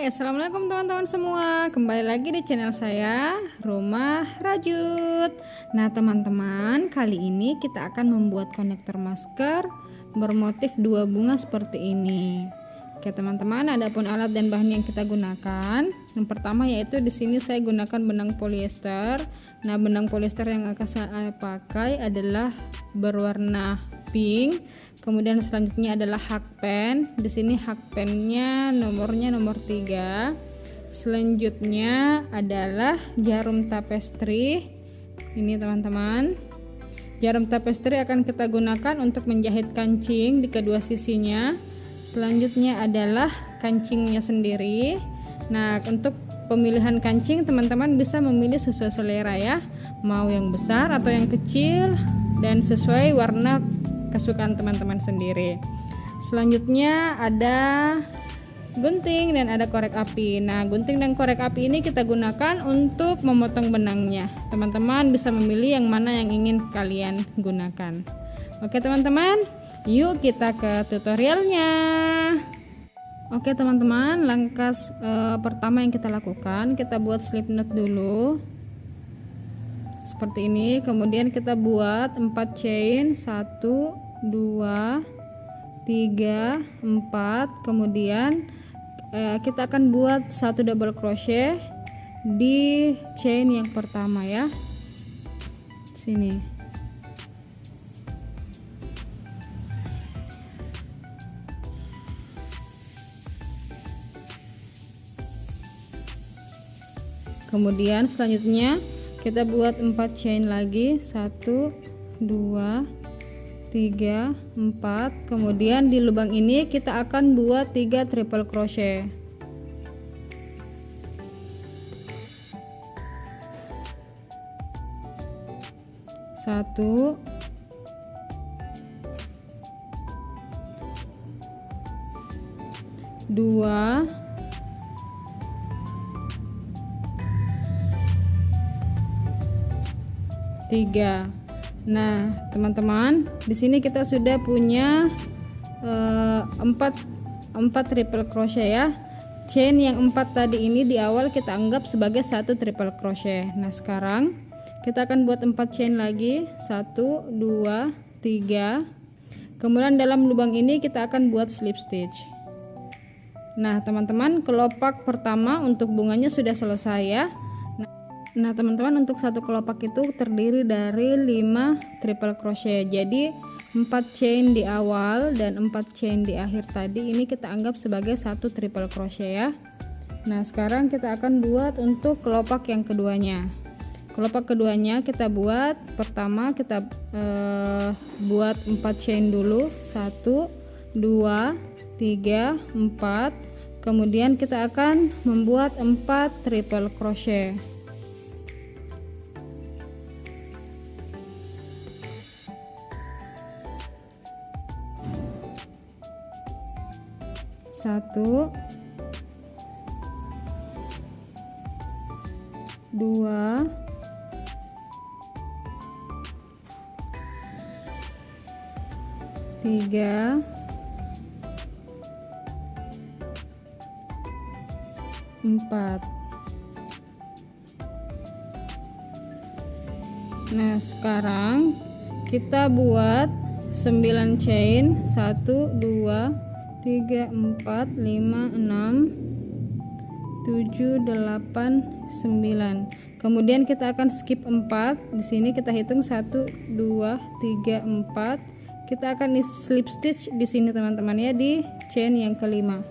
Assalamualaikum teman-teman semua, kembali lagi di channel saya Rumah Rajut. Nah teman-teman, kali ini kita akan membuat konektor masker bermotif dua bunga seperti ini. Oke teman-teman, adapun alat dan bahan yang kita gunakan, yang pertama yaitu di sini saya gunakan benang polyester. Nah benang polyester yang akan saya pakai adalah berwarna pink. Kemudian selanjutnya adalah hakpen. Di sini hakpennya nomornya nomor 3. Selanjutnya adalah jarum tapestry. Ini teman-teman. Jarum tapestry akan kita gunakan untuk menjahit kancing di kedua sisinya. Selanjutnya adalah kancingnya sendiri. Nah, untuk pemilihan kancing teman-teman bisa memilih sesuai selera ya. Mau yang besar atau yang kecil dan sesuai warna kesukaan teman-teman sendiri. Selanjutnya ada gunting dan ada korek api. Nah, gunting dan korek api ini kita gunakan untuk memotong benangnya. Teman-teman bisa memilih yang mana yang ingin kalian gunakan. Oke teman-teman, yuk kita ke tutorialnya. Oke teman-teman, langkah pertama yang kita lakukan, kita buat slip knot dulu seperti ini. Kemudian kita buat 4 chain, 1 2 3 4. Kemudian kita akan buat 1 double crochet di chain yang pertama ya, sini. Kemudian selanjutnya kita buat 4 chain lagi, 1 2 3 4. Kemudian di lubang ini kita akan buat 3 triple crochet. Satu, dua, tiga. Nah teman-teman, di sini kita sudah punya 4 triple crochet ya. Chain yang 4 tadi ini di awal kita anggap sebagai 1 triple crochet. Nah sekarang kita akan buat 4 chain lagi, 1 2 3. Kemudian dalam lubang ini kita akan buat slip stitch. Nah teman-teman, kelopak pertama untuk bunganya sudah selesai ya. Nah teman-teman, untuk satu kelopak itu terdiri dari 5 triple crochet. Jadi 4 chain di awal dan 4 chain di akhir tadi ini kita anggap sebagai 1 triple crochet ya. Nah sekarang kita akan buat untuk kelopak yang keduanya. Kelopak keduanya kita buat, pertama kita buat 4 chain dulu, 1 2 3 4. Kemudian kita akan membuat 4 triple crochet. Satu, dua, tiga, empat. Nah sekarang kita buat 9 chain, 1 2 3 4 5 6 7 8 9. Kemudian kita akan skip 4. Di sini kita hitung 1 2 3 4. Kita akan slip stitch di sini teman-teman ya, di chain yang kelima.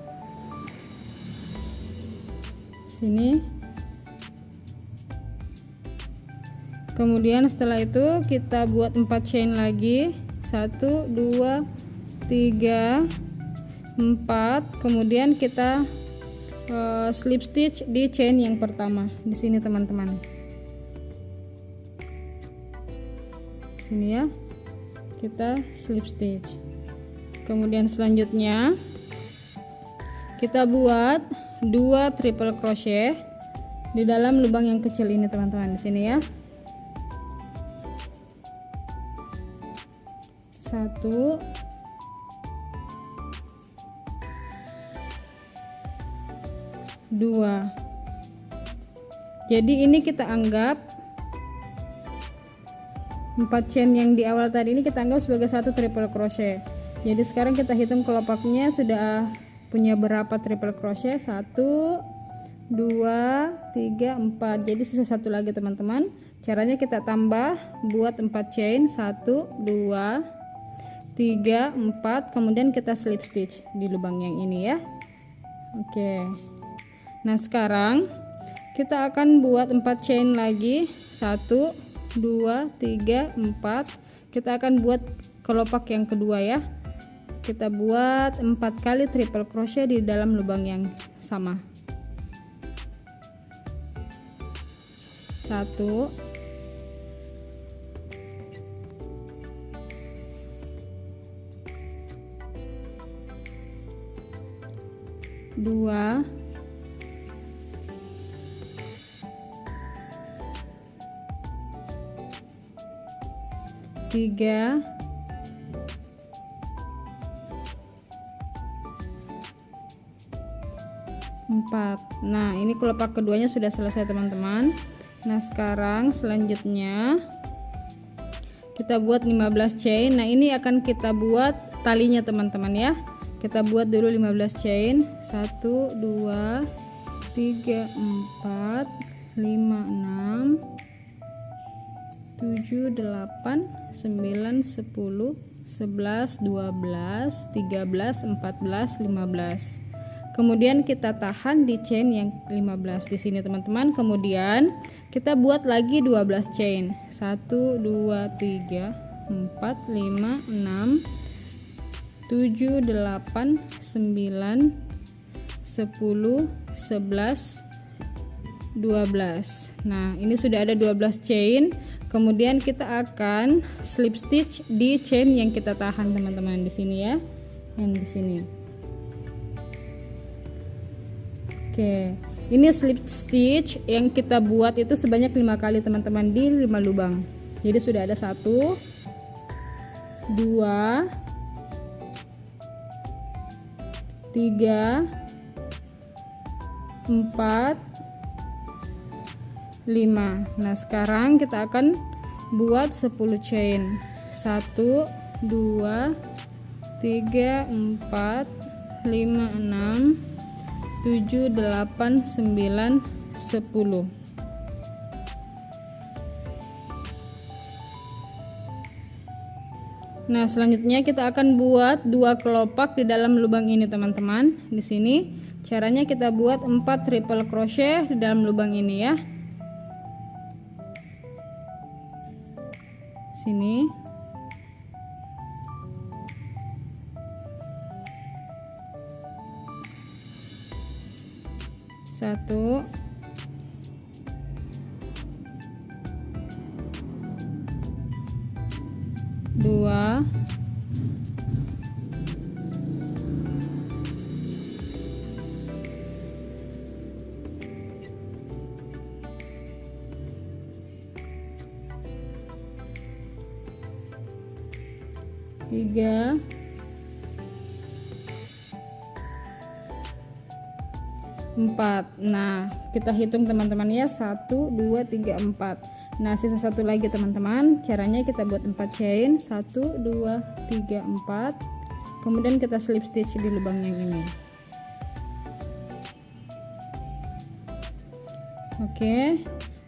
Sini. Kemudian setelah itu kita buat 4 chain lagi, 1 2 3 4. Kemudian kita slip stitch di chain yang pertama di sini teman-teman. Sini ya, kita slip stitch. Kemudian selanjutnya kita buat 2 triple crochet di dalam lubang yang kecil ini teman-teman, di sini ya. 1, 2. Jadi ini kita anggap 4 chain yang di awal tadi ini kita anggap sebagai 1 triple crochet. Jadi sekarang kita hitung kelopaknya sudah punya berapa triple crochet. 1, 2, 3, 4. Jadi sisa 1 lagi teman-teman. Caranya kita tambah buat 4 chain. 1, 2, 3, 4. Kemudian kita slip stitch di lubang yang ini ya. Oke. Nah sekarang kita akan buat 4 chain lagi. 1, 2, 3, 4. Kita akan buat kelopak yang kedua ya. Kita buat 4 kali triple crochet di dalam lubang yang sama. 1, 2, 3, 4. Nah ini kelopak keduanya sudah selesai teman-teman. Nah sekarang selanjutnya kita buat 15 chain. Nah ini akan kita buat talinya teman-teman ya. Kita buat dulu 15 chain. 1, 2, 3, 4, 5, 6, 7, 8, 9, 10, 11, 12, 13, 14, 15. Kemudian kita tahan di chain yang 15 di sini teman-teman. Kemudian kita buat lagi 12 chain. 1, 2, 3, 4, 5, 6, 7, 8, 9, 10, 11, 12. Nah, ini sudah ada 12 chain. Kemudian kita akan slip stitch di chain yang kita tahan teman-teman di sini ya. Yang di sini. Oke, ini slip stitch yang kita buat itu sebanyak 5 kali teman-teman di 5 lubang. Jadi sudah ada 1, 2, 3, 4, 5. Nah sekarang kita akan buat 10 chain. 1, 2, 3, 4, 5, 6, 7, 8, 9, 10. Nah, selanjutnya kita akan buat 2 kelopak di dalam lubang ini, teman-teman. Di sini caranya kita buat 4 triple crochet di dalam lubang ini ya. Sini. Satu, 2, 3, 4. Nah kita hitung teman-teman ya, 1, 2, 3, 4. Nah sisa 1 lagi teman-teman. Caranya kita buat 4 chain, 1, 2, 3, 4. Kemudian kita slip stitch di lubang yang ini. Oke,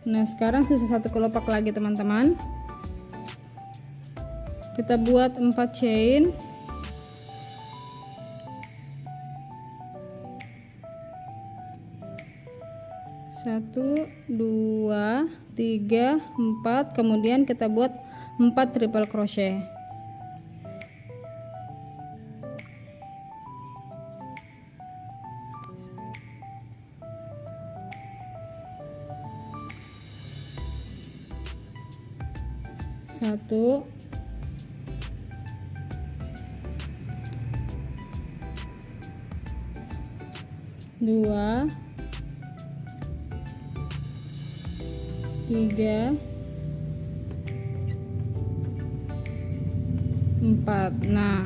nah sekarang sisa 1 kelopak lagi teman-teman. Kita buat 4 chain. 1, 2, 3, 4. Kemudian kita buat 4 triple crochet. Satu, 2, 3, 4. Nah,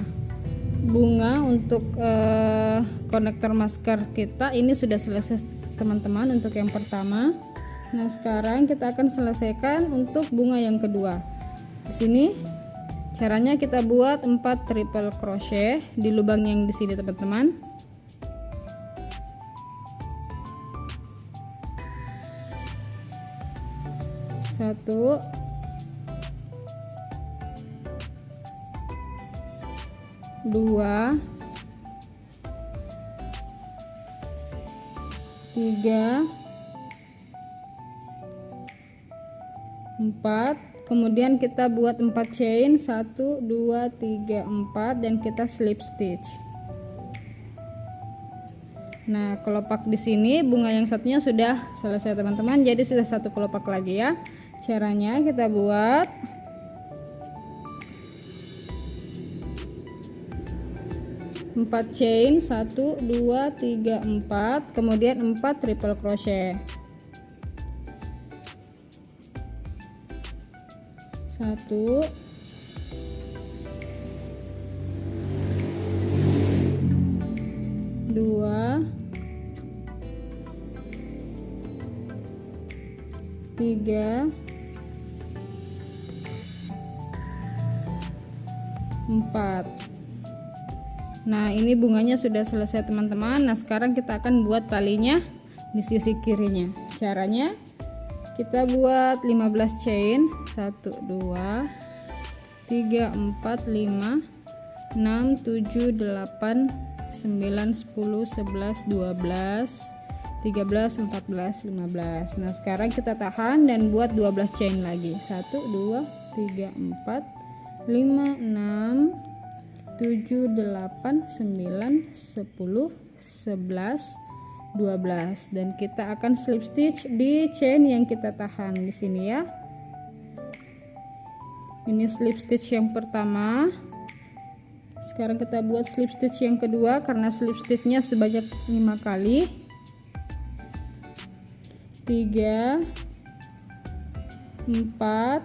bunga untuk konektor masker kita ini sudah selesai teman-teman untuk yang pertama. Nah, sekarang kita akan selesaikan untuk bunga yang kedua. Di sini caranya kita buat 4 triple crochet di lubang yang di sini teman-teman. Satu, dua, tiga, 4. Kemudian kita buat 4 chain, 1, 2, 3, 4, dan kita slip stitch. Nah, kelopak di sini bunga yang satunya sudah selesai teman-teman, jadi sisa 1 kelopak lagi ya. Caranya kita buat 4 chain, 1, 2, 3, 4, kemudian 4 triple crochet. 1, 2, 3, 4. Nah, ini bunganya sudah selesai teman-teman. Nah, sekarang kita akan buat talinya di sisi kirinya. Caranya kita buat 15 chain, 1, 2, 3, 4, 5, 6, 7, 8, 9, 10, 11, 12, 13, 14, 15. Nah, sekarang kita tahan dan buat 12 chain lagi. 1, 2, 3, 4, 5, 6, 7, 8, 9, 10, 11, 12, dan kita akan slip stitch di chain yang kita tahan di sini ya. Ini slip stitch yang pertama. Sekarang kita buat slip stitch yang kedua karena slip stitchnya sebanyak 5 kali. 3, 4,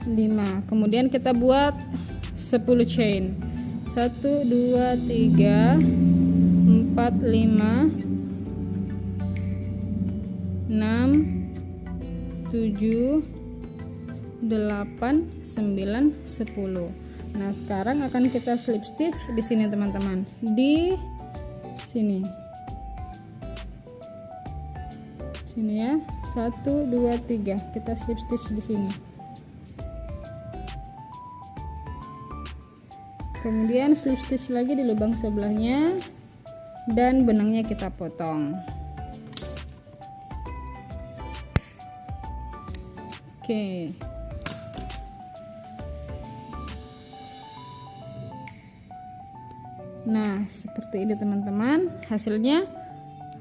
5. Kemudian kita buat 10 chain. 1, 2, 3, 4, 5, 6, 7, 8, 9, 10. Nah, sekarang akan kita slip stitch di sini teman-teman. Di sini. Sini ya. 1, 2, 3. Kita slip stitch di sini. Kemudian slip stitch lagi di lubang sebelahnya dan benangnya kita potong. Oke. Nah, seperti ini teman-teman hasilnya.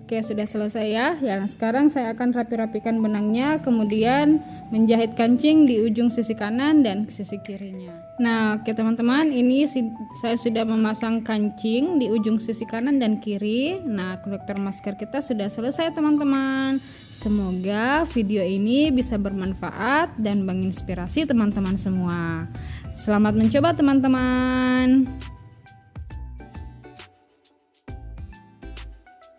Oke, sudah selesai ya. Sekarang saya akan rapi-rapikan benangnya, kemudian menjahit kancing di ujung sisi kanan dan sisi kirinya. Nah, oke teman-teman, ini saya sudah memasang kancing di ujung sisi kanan dan kiri. Nah, konektor masker kita sudah selesai teman-teman. Semoga video ini bisa bermanfaat dan menginspirasi teman-teman semua. Selamat mencoba teman-teman.